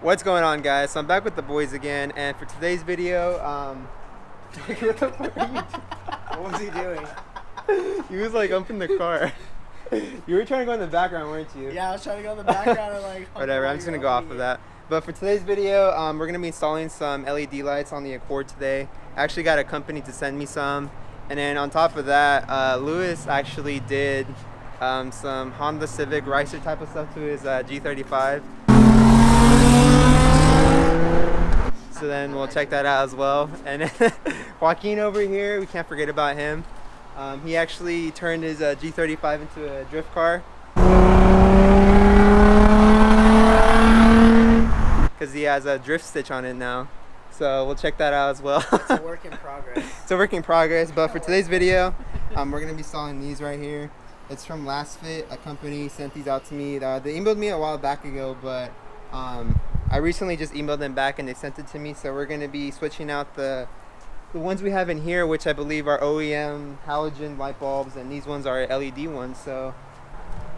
What's going on, guys? So I'm back with the boys again, and for today's video, what the fuck are you doing? What was he doing? He was like up in the car. You were trying to go in the background, weren't you? Yeah, I was trying to go in the background and like. Whatever, I'm just gonna go off of that. But for today's video, we're gonna be installing some LED lights on the Accord today. I actually got a company to send me some, and then on top of that, Lewis actually did some Honda Civic Racer type of stuff to his G35. So then we'll check that out as well. And Joaquin over here, we can't forget about him. He actually turned his G35 into a drift car. Because he has a drift stitch on it now. So we'll check that out as well. It's a work in progress. It's a work in progress, but for today's video, we're going to be installing these right here. It's from LASFIT, a company sent these out to me. They emailed me a while back ago, but I recently just emailed them back and they sent it to me. So we're going to be switching out the ones we have in here, which I believe are OEM halogen light bulbs, and these ones are LED ones. So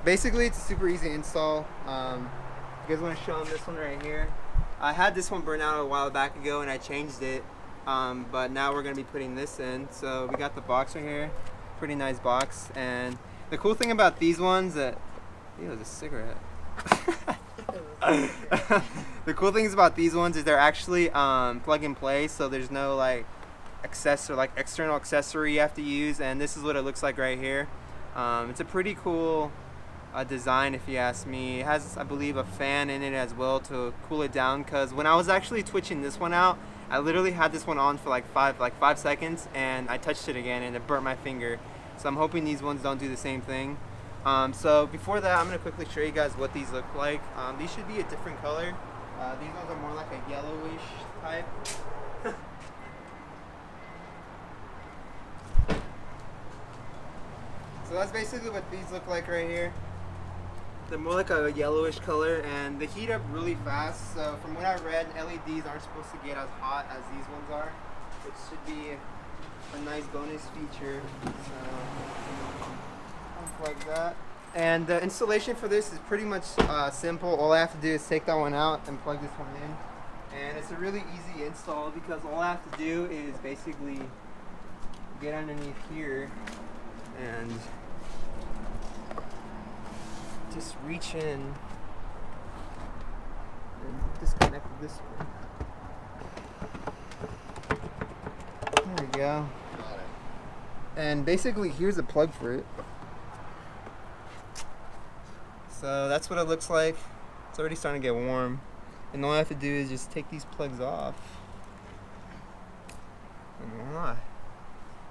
basically it's a super easy install. You guys want to show them this one right here? I had this one burn out a while back ago and I changed it, but now we're going to be putting this in. So we got the box right here, pretty nice box. And the cool thing about these ones that, ew, there's a cigarette. The cool things about these ones is they're actually plug and play, so there's no like external accessory you have to use, and this is what it looks like right here. It's a pretty cool design, if you ask me. It has, I believe, a fan in it as well to cool it down, because when I was actually twitching this one out, I literally had this one on for like five seconds and I touched it again and it burnt my finger. So I'm hoping these ones don't do the same thing. So before that, I'm going to quickly show you guys what these look like. These should be a different color. These ones are more like a yellowish type. So that's basically what these look like right here. They're more like a yellowish color, and they heat up really fast. So from what I read, LEDs aren't supposed to get as hot as these ones are, which should be a nice bonus feature. So unplug that. And the installation for this is pretty much simple. All I have to do is take that one out and plug this one in. And it's a really easy install because all I have to do is basically get underneath here and just reach in and disconnect this one. There we go. And basically here's a plug for it. So that's what it looks like. It's already starting to get warm. And all I have to do is just take these plugs off. And voila.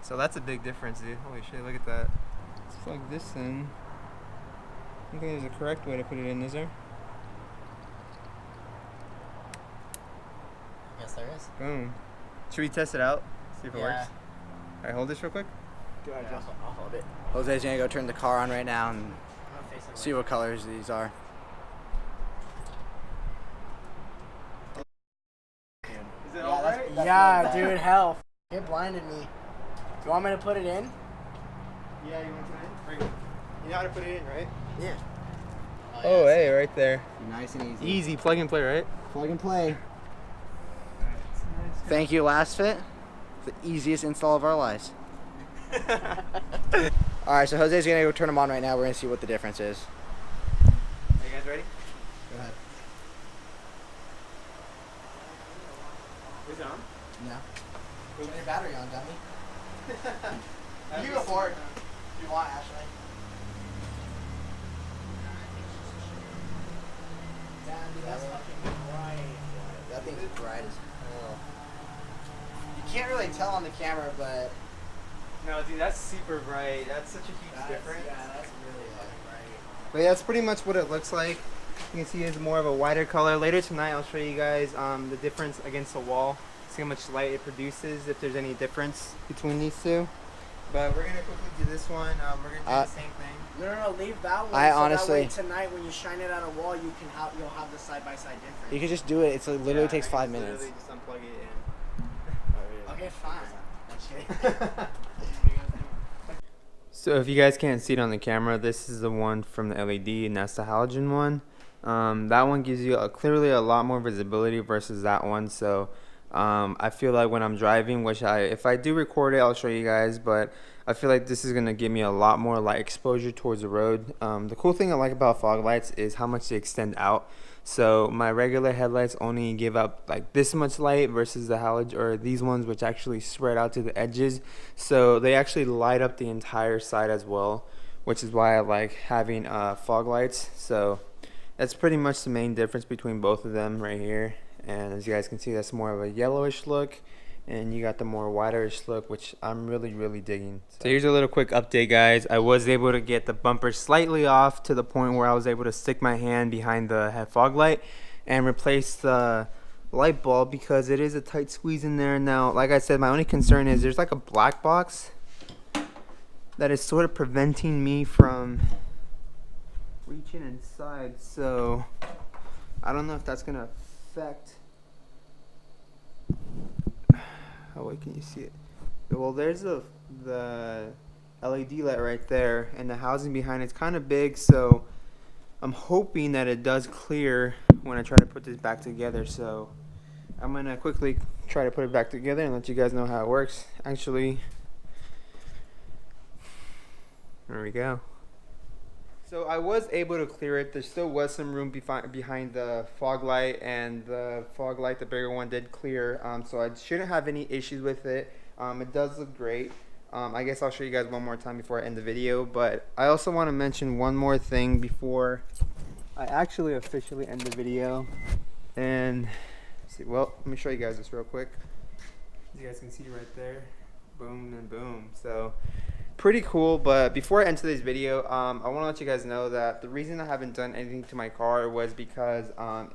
So that's a big difference, dude. Holy shit, look at that. Let's plug this in. I don't think there's a correct way to put it in, is there? Yes, there is. Boom. Should we test it out? See if it works? Alright, hold this real quick. Yeah, I'll hold it. Jose's gonna go turn the car on right now and see what colors these are. Is it alright? Yeah, dude, hell. It blinded me. You want me to put it in? Yeah, you want to put it in? Bring it. You know how to put it in, right? Yeah. Oh, hey, right there. Nice and easy. Easy, plug and play, right? Plug and play. Thank you, LASFIT. The easiest install of our lives. Alright, so Jose's gonna go turn them on right now. We're gonna see what the difference is. Are you guys ready? Go ahead. Is it on? No. Turn your battery on, dummy. You go for it. If you want, Ashley. Damn, dude, that's fucking bright. That thing's bright as hell. You can't really tell on the camera, but No, dude, that's super bright. That's such a huge difference. Yeah, that's really bright. But yeah, that's pretty much what it looks like. You can see it's more of a whiter color. Later tonight, I'll show you guys the difference against the wall. See how much light it produces, if there's any difference between these two. But we're gonna quickly do this one. We're gonna do the same thing. No, leave that one. I so honestly- that way tonight when you shine it on a wall, you'll have the side-by-side difference. you can just do it. It literally takes 5 I can minutes. literally just unplug it in. Okay, fine. So if you guys can't see it on the camera, this is the one from the LED, and that's the halogen one. That one gives you clearly a lot more visibility versus that one. So I feel like when I'm driving, if I do record it, I'll show you guys, but I feel like this is going to give me a lot more light exposure towards the road. The cool thing I like about fog lights is how much they extend out. So my regular headlights only give up like this much light versus the halogen, or these ones, which actually spread out to the edges. So they actually light up the entire side as well, which is why I like having fog lights. So that's pretty much the main difference between both of them right here. And as you guys can see, that's more of a yellowish look, and you got the more whiterish look, which I'm really digging. So here's a little quick update, guys. I was able to get the bumper slightly off to the point where I was able to stick my hand behind the head fog light and replace the light bulb, because it is a tight squeeze in there. Now, like I said, my only concern is there's like a black box that is sort of preventing me from reaching inside. So I don't know if that's gonna affect. Oh wait, can you see it? Well, there's the LED light right there, and the housing behind it's kind of big, so I'm hoping that it does clear when I try to put this back together. So I'm gonna quickly try to put it back together and let you guys know how it works. Actually, there we go. So I was able to clear it. There still was some room behind the fog light, and the fog light, the bigger one, did clear. So I shouldn't have any issues with it. It does look great. I guess I'll show you guys one more time before I end the video. But I also want to mention one more thing before I actually officially end the video. And let's see, well, let me show you guys this real quick. As you guys can see right there, boom and boom. So pretty cool. But before I end today's video, I want to let you guys know that the reason I haven't done anything to my car was because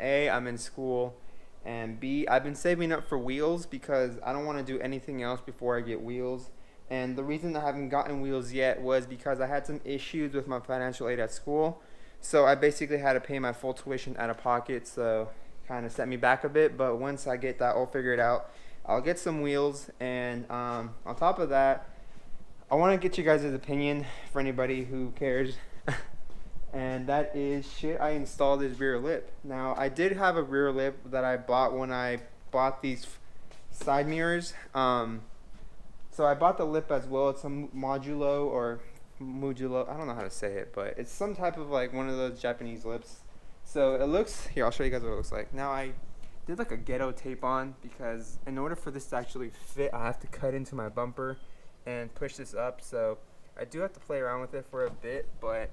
A, I'm in school, and B, I've been saving up for wheels because I don't want to do anything else before I get wheels. And the reason I haven't gotten wheels yet was because I had some issues with my financial aid at school. So I basically had to pay my full tuition out of pocket, so kind of set me back a bit. But once I get that all figured out, I'll get some wheels. And on top of that, I want to get you guys' opinion for anybody who cares. And that is, should I install this rear lip? Now, I did have a rear lip that I bought when I bought these side mirrors. So I bought the lip as well. It's a modulo or mujulo. I don't know how to say it, but it's some type of like one of those Japanese lips. So it looks, here, I'll show you guys what it looks like. Now, I did like a ghetto tape on, because in order for this to actually fit, I have to cut into my bumper and push this up. So I do have to play around with it for a bit, but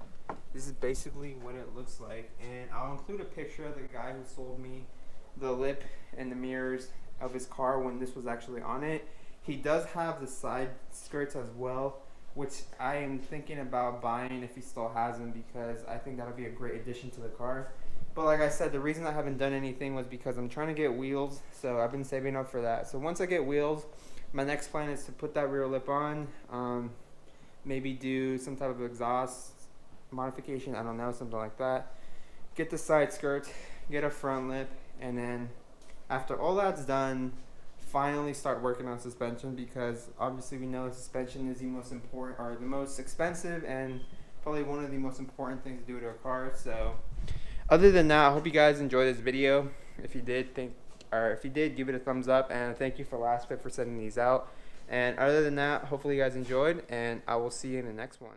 this is basically what it looks like. And I'll include a picture of the guy who sold me the lip and the mirrors of his car when this was actually on it. He does have the side skirts as well, which I am thinking about buying if he still has them, because I think that'll be a great addition to the car. But like I said, the reason I haven't done anything was because I'm trying to get wheels, so I've been saving up for that. So once I get wheels, my next plan is to put that rear lip on, maybe do some type of exhaust modification, I don't know, something like that. Get the side skirt, get a front lip, and then after all that's done, finally start working on suspension, because obviously we know suspension is the most important, or the most expensive, and probably one of the most important things to do to a car. So other than that, I hope you guys enjoyed this video. If you did, give it a thumbs up, and thank you for LASFIT for sending these out. And other than that, hopefully you guys enjoyed, and I will see you in the next one.